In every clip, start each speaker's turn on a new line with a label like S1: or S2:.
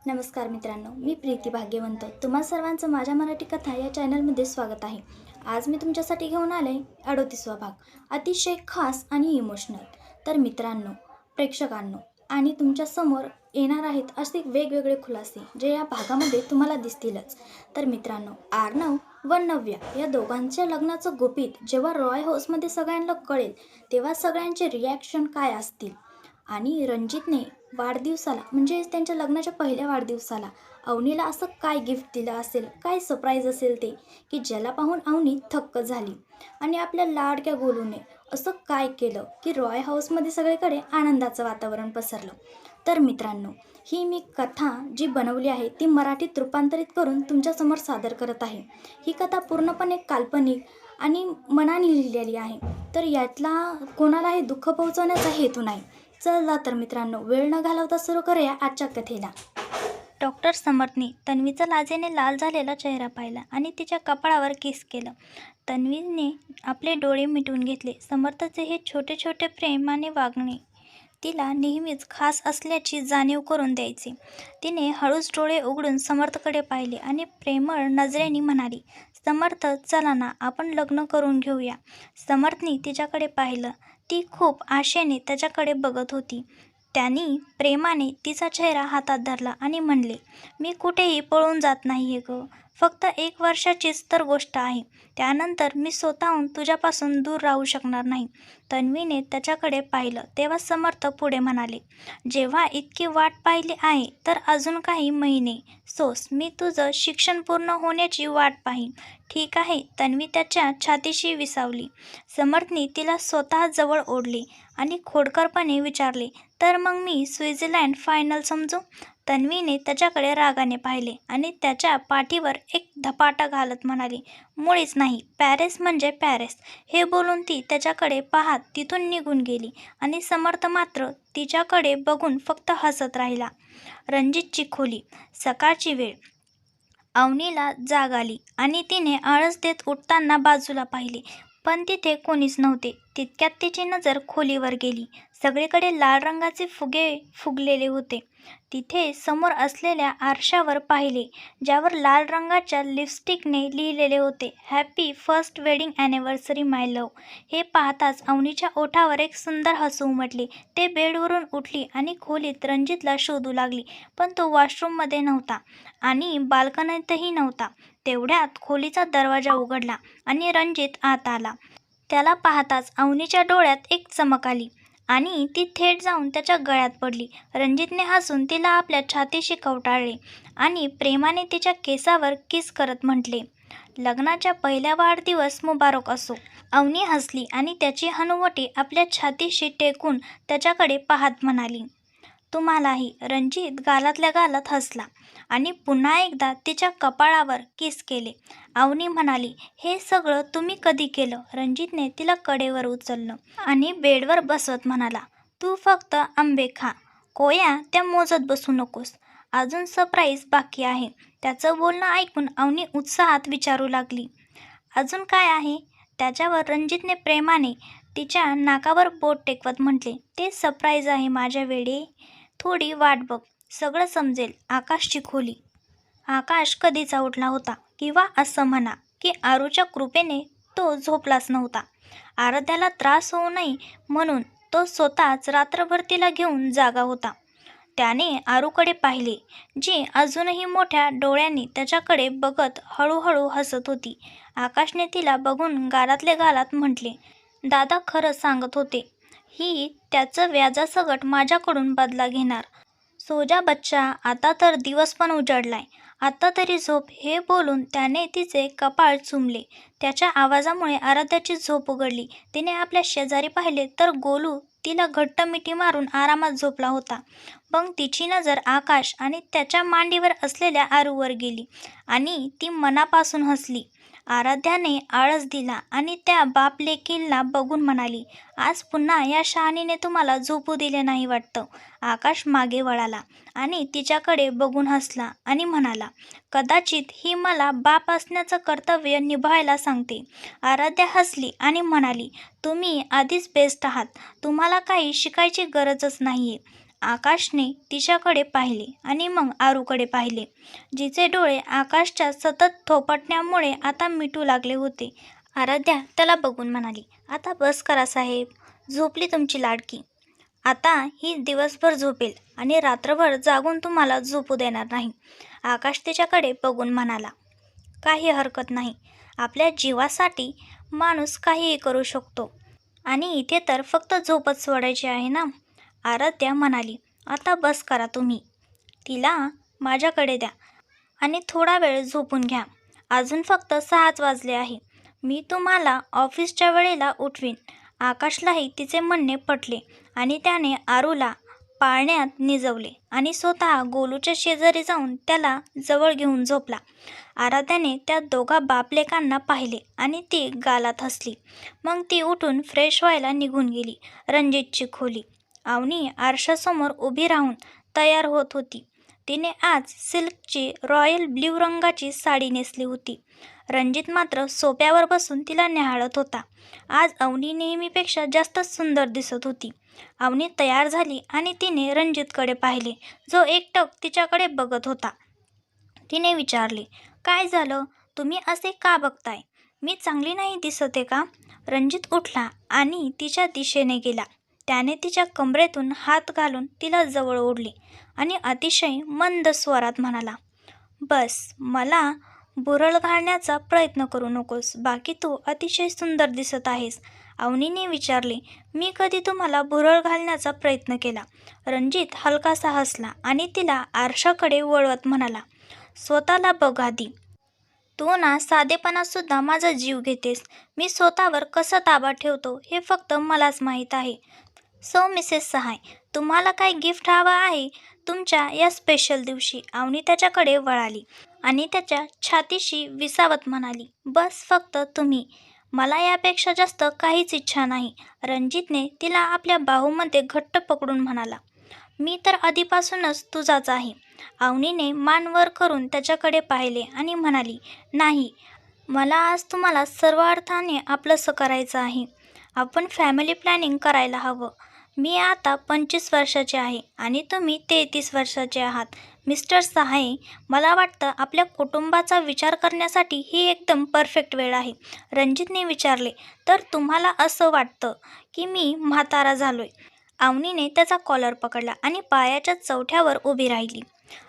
S1: नमस्कार मित्रांनो, मी प्रीती भाग्यवंत. तुम्हा सर्वांचं माझ्या मराठी कथा या चॅनलमध्ये स्वागत आहे. आज मी तुमच्यासाठी घेऊन आले 38वा भाग, अतिशय खास आणि इमोशनल. तर मित्रांनो, प्रेक्षकांनो आणि तुमच्यासमोर येणार आहेत असे वेगवेगळे खुलासे जे या भागामध्ये तुम्हाला दिसतीलच. तर मित्रांनो, आर्नव व नव्या या दोघांच्या लग्नाचं गुपित जेव्हा रॉय हाऊसमध्ये सगळ्यांना कळेल तेव्हा सगळ्यांचे रिॲक्शन काय असतील. आणि रणजितने वाढदिवसाला म्हणजे त्यांच्या लग्नाच्या पहिल्या वाढदिवसाला अवनीला असं काय गिफ्ट दिलं असेल, काय सरप्राईज असेल ते, की ज्याला पाहून अवनी थक्क झाली. आणि आपल्या लाडक्या गोलूने असं काय केलं की रॉय हाऊसमध्ये सगळीकडे आनंदाचं वातावरण पसरलं. तर मित्रांनो, ही मी कथा जी बनवली आहे ती मराठीत रूपांतरित करून तुमच्यासमोर सादर करत आहे. ही कथा पूर्णपणे काल्पनिक आणि मनाने लिहिलेली आहे. तर यातला कोणालाही दुःख पोहोचवण्याचा हेतू नाही. चला तर मित्रांनो, वेळ न घालवता सुरू करूया आजच्या कथेला. डॉक्टर समर्थने तन्वीचा लाजेने लाल झालेला चेहरा पाहिला आणि तिच्या कपाळावर किस केलं. तन्वीने आपले डोळे मिटून घेतले. समर्थचे हे छोटे छोटे प्रेमाने वागणे तिला नेहमीच खास असल्याची जाणीव करून द्यायचे. तिने हळूच डोळे उघडून समर्थकडे पाहिले आणि प्रेमळ नजरेने म्हणाली, समर्थ, चला ना, आपण लग्न करून घेऊया. समर्थने तिच्याकडे पाहिलं. ती खूप आशेने त्याच्याकडे बघत होती. त्यांनी प्रेमाने तिचा चेहरा हातात धरला आणि म्हणले, मी कुठेही पळून जात नाहीये ग. फक्त 1 वर्षाचीच तर गोष्ट आहे. त्यानंतर मी स्वतःहून तुझ्यापासून दूर राहू शकणार नाही. तन्वीने त्याच्याकडे पाहिलं तेव्हा समर्थ पुढे म्हणाले, जेव्हा इतकी वाट पाहिली आहे तर अजून काही महिने सोस, मी तुझं शिक्षण पूर्ण होण्याची वाट पाहीन. ठीक आहे. तन्वी त्याच्या छातीशी विसावली. समर्थने तिला स्वतः जवळ ओढले आणि खोडकरपणे विचारले, तर मग मी स्वित्झर्लंड फायनल समजू? तन्वीने त्याच्याकडे रागाने पाहिले आणि त्याच्या पाठीवर एक धपाटा घालत म्हणाली, मुळीच नाही. पॅरिस म्हणजे पॅरिस. हे बोलून ती त्याच्याकडे पाहत तिथून निघून गेली आणि समर्थ मात्र तिच्याकडे बघून फक्त हसत राहिला. रणजितची खोली. सकाळची वेळ. अवनीला जाग आली आणि तिने आळस देत उठताना बाजूला पाहिले, पण तिथे कोणीच नव्हते. तितक्यात तिची नजर खोलीवर गेली. सगळीकडे लाल रंगाचे फुगे फुगलेले होते. तिथे समोर असलेल्या आरशावर पाहिले, ज्यावर लाल रंगाच्या लिपस्टिकने लिहिलेले होते, हॅपी फर्स्ट वेडिंग ॲनिव्हर्सरी माय लव्ह. हे पाहताच अवनीच्या ओठावर एक सुंदर हसू उमटले. ते बेडवरून उठली आणि खोलीत रणजितला शोधू लागली, पण तो वॉशरूममध्ये नव्हता आणि बाल्कनीतही नव्हता. तेवढ्यात खोलीचा दरवाजा उघडला आणि रणजित आत आला. त्याला पाहताच अवनीच्या डोळ्यात एक चमक आली आणि ती थेट जाऊन त्याच्या गळ्यात पडली. रणजितने हसून तिला आपल्या छातीशी कवटाळले आणि प्रेमाने तिच्या केसावर किस करत म्हटले, लग्नाच्या पहिल्या वाढदिवस मुबारक असो. अवनी हसली आणि त्याची हनुवटी आपल्या छातीशी टेकून त्याच्याकडे पाहत म्हणाली, तुम्हालाही. रणजित गालातल्या गालात हसला आणि पुन्हा एकदा तिच्या कपाळावर किस केले. अवनी म्हणाली, हे सगळं तुम्ही कधी केलं? रणजितने तिला कडेवर उचललं आणि बेडवर बसवत म्हणाला, तू फक्त आंबे खा. कोया त्या मोजत बसू नकोस. अजून सरप्राईज बाकी आहे. त्याचं बोलणं ऐकून अवनी उत्साहात विचारू लागली, अजून काय आहे? त्याच्यावर रणजितने प्रेमाने तिच्या नाकावर बोट टेकवत म्हटले, ते सरप्राईज आहे माझ्या वेडे. थोडी वाट बघ, सगळं समजेल. आकाशची खोली. आकाश कधीचा उठला होता, किंवा असं म्हणा की आरूच्या कृपेने तो झोपलाच नव्हता. आराध्याला त्रास होऊ नये म्हणून तो स्वतःच रात्रभर तिला घेऊन जागा होता. त्याने आरूकडे पाहिले, जी अजूनही मोठ्या डोळ्यांनी त्याच्याकडे बघत हळूहळू हसत होती. आकाशने तिला बघून गालातले गालात म्हटले, दादा खरं सांगत होते, ही त्याचं व्याजासकट माझ्याकडून बदला घेणार. सोजा बच्चा, आता तर दिवस पण उजाडलाय, आता तरी झोप. हे बोलून त्याने तिचे कपाळ चुंबले. त्याच्या आवाजामुळे आराध्याची झोप उघडली. तिने आपल्या शेजारी पाहिले तर गोलू तिला घट्ट मिठी मारून आरामात झोपला होता. मग तिची नजर आकाश आणि त्याच्या मांडीवर असलेल्या आरूवर गेली आणि ती मनापासून हसली. आराध्याने आळस दिला आणि त्या बाप लेकीला बघून म्हणाली, आज पुन्हा या शहाणीने तुम्हाला झोपू दिले नाही वाटतं. आकाश मागे वळाला आणि तिच्याकडे बघून हसला आणि म्हणाला, कदाचित ही मला बाप असण्याचं कर्तव्य निभावायला सांगते. आराध्या हसली आणि म्हणाली, तुम्ही आधीच बेस्ट आहात. तुम्हाला काही शिकायची गरजच नाहीये. आकाशने तिच्याकडे पाहिले आणि मग आरूकडे पाहिले, जिचे डोळे आकाशच्या सतत थोपटण्यामुळे आता मिटू लागले होते. आराध्या त्याला बघून म्हणाली, आता बस करा साहेब, झोपली तुमची लाडकी. आता ही दिवसभर झोपेल आणि रात्रभर जागून तुम्हाला झोपू देणार नाही. आकाश तिच्याकडे बघून म्हणाला, काही हरकत नाही, आपल्या जीवासाठी माणूस काहीही करू शकतो आणि इथे तर फक्त झोपच सोडायची आहे ना. आराध्या म्हणाली, आता बस करा तुम्ही, तिला माझ्याकडे द्या आणि थोडा वेळ झोपून घ्या. अजून फक्त 6च वाजले आहे. मी तुम्हाला ऑफिसच्या वेळेला उठवीन. आकाशलाही तिचे म्हणणे पटले आणि त्याने आरूला पाळण्यात निजवले आणि स्वतः गोलूच्या शेजारी जाऊन त्याला जवळ घेऊन झोपला. आराध्याने त्या दोघा बापलेकांना पाहिले आणि ती गालात हसली. मग ती उठून फ्रेश व्हायला निघून गेली. रणजितची खोली. अवनी आरशासमोर उभी राहून तयार होत होती. तिने आज सिल्कची रॉयल ब्ल्यू रंगाची साडी नेसली होती. रणजित मात्र सोप्यावर बसून तिला निहाळत होता. आज अवनी नेहमीपेक्षा जास्त सुंदर दिसत होती. अवनी तयार झाली आणि तिने रणजितकडे पाहिले, जो एकटक तिच्याकडे बघत होता. तिने विचारले, काय झालं, तुम्ही असे का बघताय? मी चांगली नाही दिसते का? रणजित उठला आणि तिच्या दिशेने गेला. त्याने तिच्या कमरेतून हात घालून तिला जवळ ओढले आणि अतिशय मंद स्वरात म्हणाला, बस, मला भुरळ घालण्याचा प्रयत्न करू नकोस, बाकी तू अतिशय सुंदर दिसत आहेस. अवनीने विचारले, मी कधी तुम्हाला भुरळ घालण्याचा प्रयत्न केला? रणजित हलकासा हसला आणि तिला आरशाकडे वळवत म्हणाला, स्वतःला बघ आधी. तू ना साधेपणासुद्धा माझा जीव घेतेस. मी स्वतःवर कसा ताबा ठेवतो हे फक्त मलाच माहीत आहे. सो मिसेस सहाय, तुम्हाला काय गिफ्ट हवं आहे तुमच्या या स्पेशल दिवशी? अवनी त्याच्याकडे वळाली आणि त्याच्या छातीशी विसावत म्हणाली, बस फक्त तुम्ही, मला यापेक्षा जास्त काहीच इच्छा नाही. रणजितने तिला आपल्या बाहूमध्ये घट्ट पकडून म्हणाला, मी तर आधीपासूनच तुझाच आहे. अवनीने मान वर करून त्याच्याकडे पाहिले आणि म्हणाली, नाही, मला आज तुम्हाला सर्व अर्थाने आपलंसं करायचं आहे. आपण फॅमिली प्लॅनिंग करायला हवं. मी आता 25 वर्षाचे आहे आणि तुम्ही 33 वर्षाचे आहात. मिस्टर सहाय, मला वाटतं आपल्या कुटुंबाचा विचार करण्यासाठी ही एकदम परफेक्ट वेळ आहे. रणजितने विचारले, तर तुम्हाला असं वाटतं की मी म्हातारा झालोय? अवनीने त्याचा कॉलर पकडला आणि पायाच्या चौथ्यावर उभी राहिली.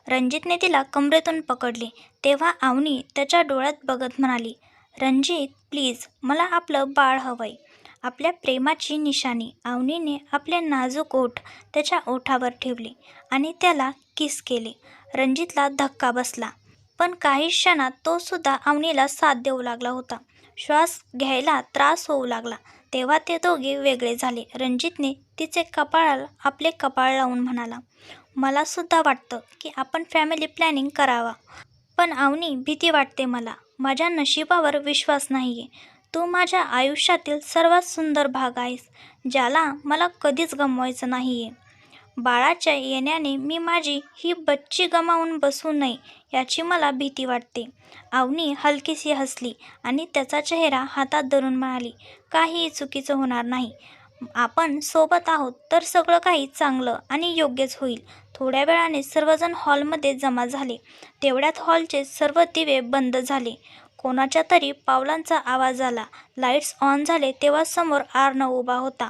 S1: रणजितने तिला कमरेतून पकडले. तेव्हा अवनी त्याच्या डोळ्यात बघत म्हणाली, रणजित प्लीज, मला आपलं बाळ हवंय, आपल्या प्रेमाची निशाणी. अवनीने आपले नाजूक ओठ त्याच्या ओठावर ठेवले आणि त्याला किस केले. रणजितला धक्का बसला, पण काही क्षणात तो सुद्धा अवनीला साथ देऊ लागला होता. श्वास घ्यायला त्रास होऊ लागला. तेव्हा ते दोघे वेगळे झाले. रणजितने तिचे कपाळाला आपले कपाळ लावून म्हणाला, मला सुद्धा वाटतं की आपण फॅमिली प्लॅनिंग करावा, पण अवनी, भीती वाटते मला. माझ्या नशिबावर विश्वास नाहीये. तू माझ्या आयुष्यातील सर्वात सुंदर भाग आहेस, ज्याला मला कधीच गमवायचं नाहीये. बाळाच्या येण्याने मी माझी ही बच्ची गमावून बसू नये याची मला भीती वाटते. अवनी हलकीशी हसली आणि त्याचा चेहरा हातात धरून म्हणाली, काहीही चुकीचं होणार नाही. आपण सोबत आहोत तर सगळं काही चांगलं आणि योग्यच होईल. थोड्या वेळाने सर्वजण हॉलमध्ये जमा झाले. तेवढ्यात हॉलचे सर्व दिवे बंद झाले. कोणाच्या तरी पावलांचा आवाज आला. लाईट्स ऑन झाले तेव्हा समोर आर्नव उभा होता.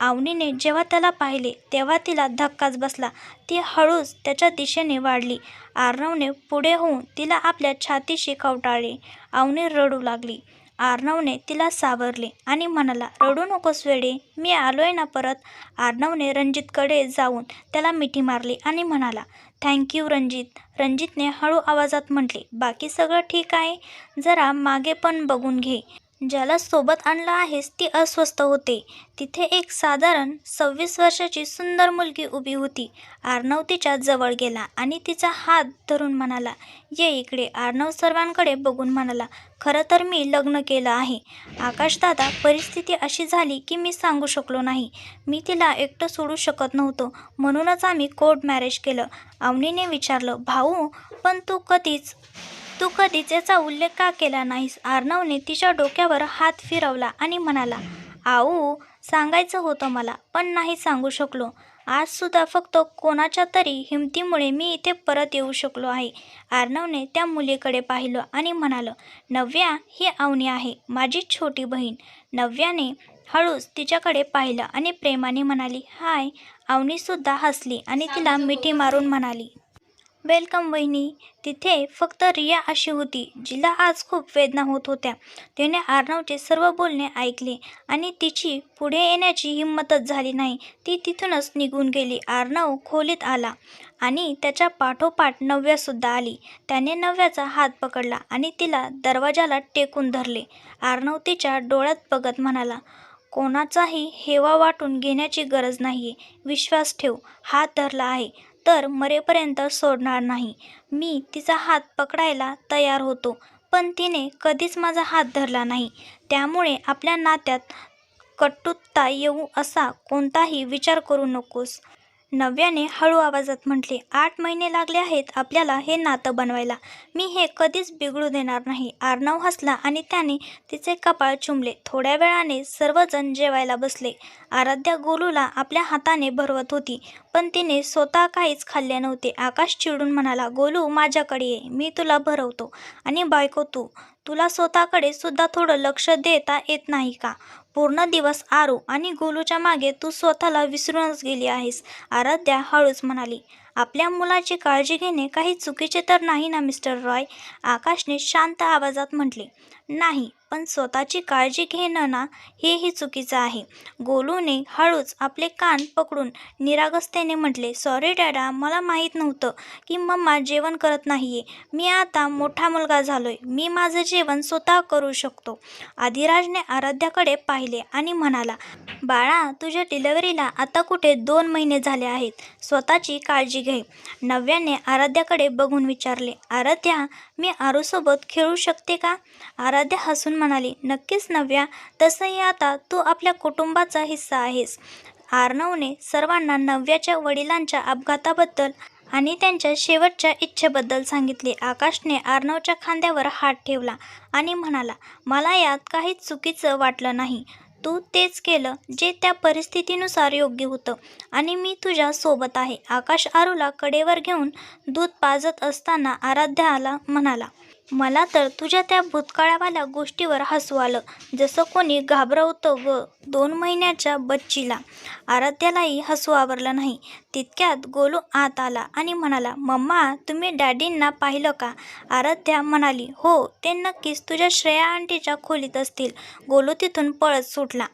S1: अवनीने जेव्हा त्याला पाहिले तेव्हा तिला धक्काच बसला. ती हळूच त्याच्या दिशेने वाढली. आर्नवने पुढे होऊन तिला आपल्या छातीशी कवटाळले. अवनी रडू लागली. आर्नवने तिला सावरले आणि म्हणाला, रडू नकोस वेडे, मी आलोय ना परत. आर्नवने रणजितकडे जाऊन त्याला मिठी मारली आणि म्हणाला, थँक्यू रणजित. रणजितने हळू आवाजात म्हटले, बाकी सगळं ठीक आहे, जरा मागे पण बघून घे. ज्याला सोबत आणलं आहेस ती अस्वस्थ होते. तिथे एक साधारण 26 वर्षाची सुंदर मुलगी उभी होती. आर्नव तिच्या जवळ गेला आणि तिचा हात धरून म्हणाला, ये इकडे. आर्नव सर्वांकडे बघून म्हणाला, खरं तर मी लग्न केलं आहे आकाशदादा. परिस्थिती अशी झाली की मी सांगू शकलो नाही. मी तिला एकटं सोडू शकत नव्हतो, म्हणूनच आम्ही कोर्ट मॅरेज केलं. अवनीने विचारलं, भाऊ, पण तू कधीच याचा उल्लेख का केला नाहीस? आर्नवने तिच्या डोक्यावर हात फिरवला आणि म्हणाला, आऊ, सांगायचं होतं मला, पण नाही सांगू शकलो. आजसुद्धा फक्त कोणाच्या तरी हिमतीमुळे मी इथे परत येऊ शकलो आहे. अर्णवने त्या मुलीकडे पाहिलं आणि म्हणालं, नव्या, ही अवनी आहे, माझी छोटी बहीण. नव्याने हळूच तिच्याकडे पाहिलं आणि प्रेमाने म्हणाली, हाय. अवनीसुद्धा हसली आणि तिला मिठी मारून म्हणाली, वेलकम वहिनी. तिथे फक्त रिया अशी होती जिला आज खूप वेदना होत होत्या. तिने अर्णवचे सर्व बोलणे ऐकले आणि तिची पुढे येण्याची हिंमतच झाली नाही. ती तिथूनच निघून गेली. अर्णव खोलीत आला आणि त्याच्या पाठोपाठ नव्यासुद्धा आली. त्याने नव्याचा हात पकडला आणि तिला दरवाजाला टेकून धरले. अर्णव तिच्या डोळ्यात बघत म्हणाला, कोणाचाही हेवा वाटून घेण्याची गरज नाहीये. विश्वास ठेव. हात धरला आहे तर मरेपर्यंत सोडणार नाही. मी तिचा हात पकडायला तयार होतो, पण तिने कधीच माझा हात धरला नाही. त्यामुळे आपल्या नात्यात कटुता येऊ असा कोणताही विचार करू नकोस. नव्याने हळू आवाजात म्हटले, 8 महिने लागले आहेत आपल्याला हे नातं बनवायला. मी हे कधीच बिघडू देणार नाही. अर्णव हसला आणि त्याने तिचे कपाळ चुंबले. थोड्या वेळाने सर्वजण जेवायला बसले. आराध्या गोलूला आपल्या हाताने भरवत होती, पण तिने स्वतः काहीच खाल्ले नव्हते. आकाश चिडून म्हणाला, गोलू, माझ्याकडे ये, मी तुला भरवतो. आणि बायको तुला स्वतःकडे सुद्धा थोडं लक्ष देता येत नाही का? पूर्ण दिवस आरू आणि गोलूच्या मागे तू स्वतःला विसरूनच गेली आहेस. आराध्या हळूच म्हणाली, आपल्या मुलाची काळजी घेणे काही चुकीचे तर नाही ना मिस्टर रॉय? आकाशने शांत आवाजात म्हटले, नाही, पण स्वतःची काळजी घेणं ना, हेही चुकीचं आहे. गोलूने हळूच आपले कान पकडून निरागसतेने म्हटले, सॉरी डॅडा, मला माहीत नव्हतं की मम्मा जेवण करत नाहीये. मी आता मोठा मुलगा झालोय. मी माझं जेवण स्वतः करू शकतो. आदिराजने आराध्याकडे पाहिले आणि म्हणाला, बाळा, तुझ्या डिलिव्हरीला आता कुठे 2 महिने झाले आहेत. स्वतःची काळजी घे. नव्याने आराध्याकडे बघून विचारले, आराध्या, मी आरूसोबत खेळू शकते का? आराध्या हसून म्हणाली, नक्कीच नव्या, तसंही आता तू आपल्या कुटुंबाचा हिस्सा आहेस. अर्णवने सर्वांना नव्याच्या वडिलांच्या अपघाताबद्दल आणि त्यांच्या शेवटच्या इच्छेबद्दल सांगितले. आकाशने अर्णवच्या खांद्यावर हात ठेवला आणि म्हणाला, मला यात काहीच चुकीचं वाटलं नाही. तू तेच केलं जे त्या परिस्थितीनुसार योग्य होतं आणि मी तुझ्या सोबत आहे. आकाश आरूला कडेवर घेऊन दूध पाजत असताना आराध्याला म्हणाला, मला तर तुझ्या त्या भूतकाळावाल्या गोष्टीवर हसू आलं, जसं कोणी घाबरवतं ग 2 महिन्याच्या बच्चीला. आराध्यालाही हसू आवरलं नाही. तितक्यात गोलू आत आला आणि म्हणाला, मम्मा, तुम्ही डॅडींना पाहिलं का? आराध्या म्हणाली, हो, ते नक्कीच तुझ्या श्रेया आंटीच्या खोलीत असतील. गोलू तिथून पळत सुटला.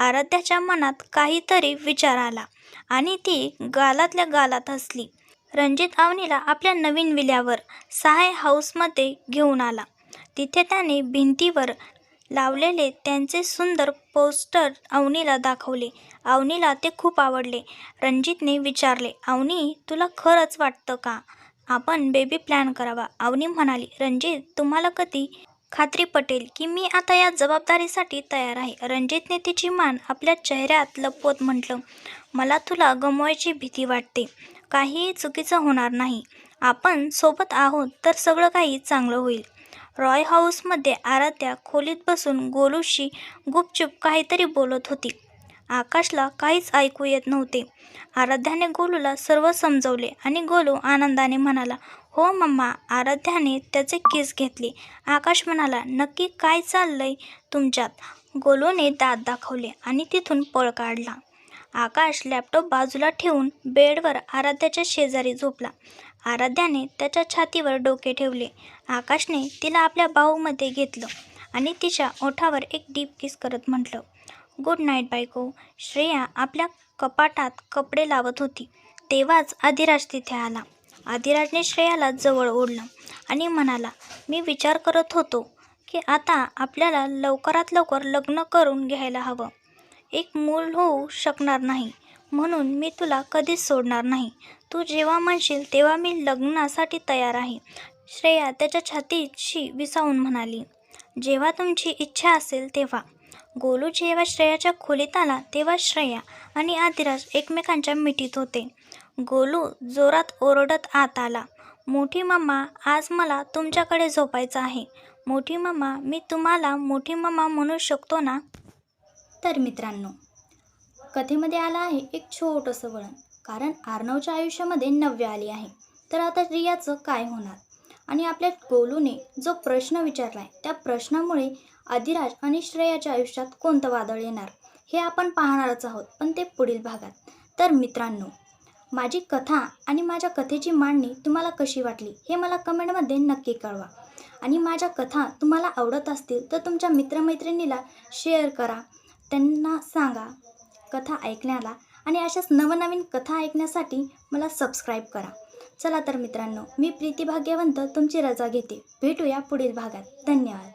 S1: आराध्याच्या मनात काहीतरी विचार आला आणि ती गालातल्या गालात हसली. रणजित अवनीला आपल्या नवीन विल्यावर सहाय हाऊसमध्ये घेऊन आला. तिथे त्याने भिंतीवर लावलेले त्यांचे सुंदर पोस्टर अवनीला दाखवले. अवनीला ते खूप आवडले. रणजितने विचारले, अवनी, तुला खरंच वाटतं का आपण बेबी प्लॅन करावा? अवनी म्हणाली, रणजित, तुम्हाला कधी खात्री पटेल की मी आता या जबाबदारीसाठी तयार आहे. रणजितने तिची मान आपल्या चेहऱ्यात लपवत म्हटलं, मला तुला गमवायची भीती वाटते. काहीही चुकीचं होणार नाही. आपण सोबत आहोत तर सगळं काही चांगलं होईल. रॉय हाऊसमध्ये आराध्या खोलीत बसून गोलूशी गुपचूप काहीतरी बोलत होती. आकाशला काहीच ऐकू येत नव्हते. आराध्याने गोलूला सर्व समजवले आणि गोलू आनंदाने म्हणाला, हो मम्मा. आराध्याने त्याचे केस घेतले. आकाश म्हणाला, नक्की काय चाललंय तुमच्यात? गोलूने दात दाखवले आणि तिथून पळ काढला. आकाश लॅपटॉप बाजूला ठेवून बेडवर आराध्याच्या शेजारी झोपला. आराध्याने त्याच्या छातीवर डोके ठेवले. आकाशने तिला आपल्या बाहूमध्ये घेतलं आणि तिच्या ओठावर एक डीप किस करत म्हटलं, गुड नाईट बायको. श्रेया आपल्या कपाटात कपडे लावत होती. तेव्हाच आदिराज तिथे आला. आदिराजने श्रेयाला जवळ ओढलं आणि म्हणाला, मी विचार करत होतो की आता आपल्याला लवकरात लवकर लग्न करून घ्यायला हवं. एक मूल होऊ शकणार नाही म्हणून मी तुला कधीच सोडणार नाही. तू जेव्हा म्हणशील तेव्हा मी लग्नासाठी तयार आहे. श्रेया त्याच्या छातीशी विसावून म्हणाली, जेव्हा तुमची इच्छा असेल तेव्हा. गोलू जेव्हा श्रेयाच्या खोलीत आला तेव्हा श्रेया आणि आदिराज एकमेकांच्या मिठीत होते. गोलू जोरात ओरडत आत आला, मोठी मम्मा, आज मला तुमच्याकडे झोपायचं आहे. मोठी मम्मा, मी तुम्हाला मोठी मम्मा म्हणू शकतो ना? तर मित्रांनो, कथेमध्ये आलं आहे एक छोटंसं वळण. कारण अर्णवच्या आयुष्यामध्ये नव्या आली आहे. तर आता रियाचं काय होणार? आणि आपल्या गोलूने जो प्रश्न विचारलाय त्या प्रश्नामुळे अधिराज आणि श्रेयाच्या आयुष्यात कोणतं वादळ येणार हे आपण पाहणारच आहोत, पण ते पुढील भागात. तर मित्रांनो, माझी कथा आणि माझ्या कथेची मांडणी तुम्हाला कशी वाटली हे मला कमेंटमध्ये नक्की कळवा. आणि माझ्या कथा तुम्हाला आवडत असतील तर तुमच्या मित्रमैत्रिणीला शेअर करा, त्यांना सांगा कथा ऐकण्याला, आणि अशाच नवनवीन कथा ऐकण्यासाठी मला सबस्क्राईब करा. चला तर मित्रांनो, मी प्रीती भाग्यवंत तुमची रजा घेते. भेटूया पुढील भागात. धन्यवाद.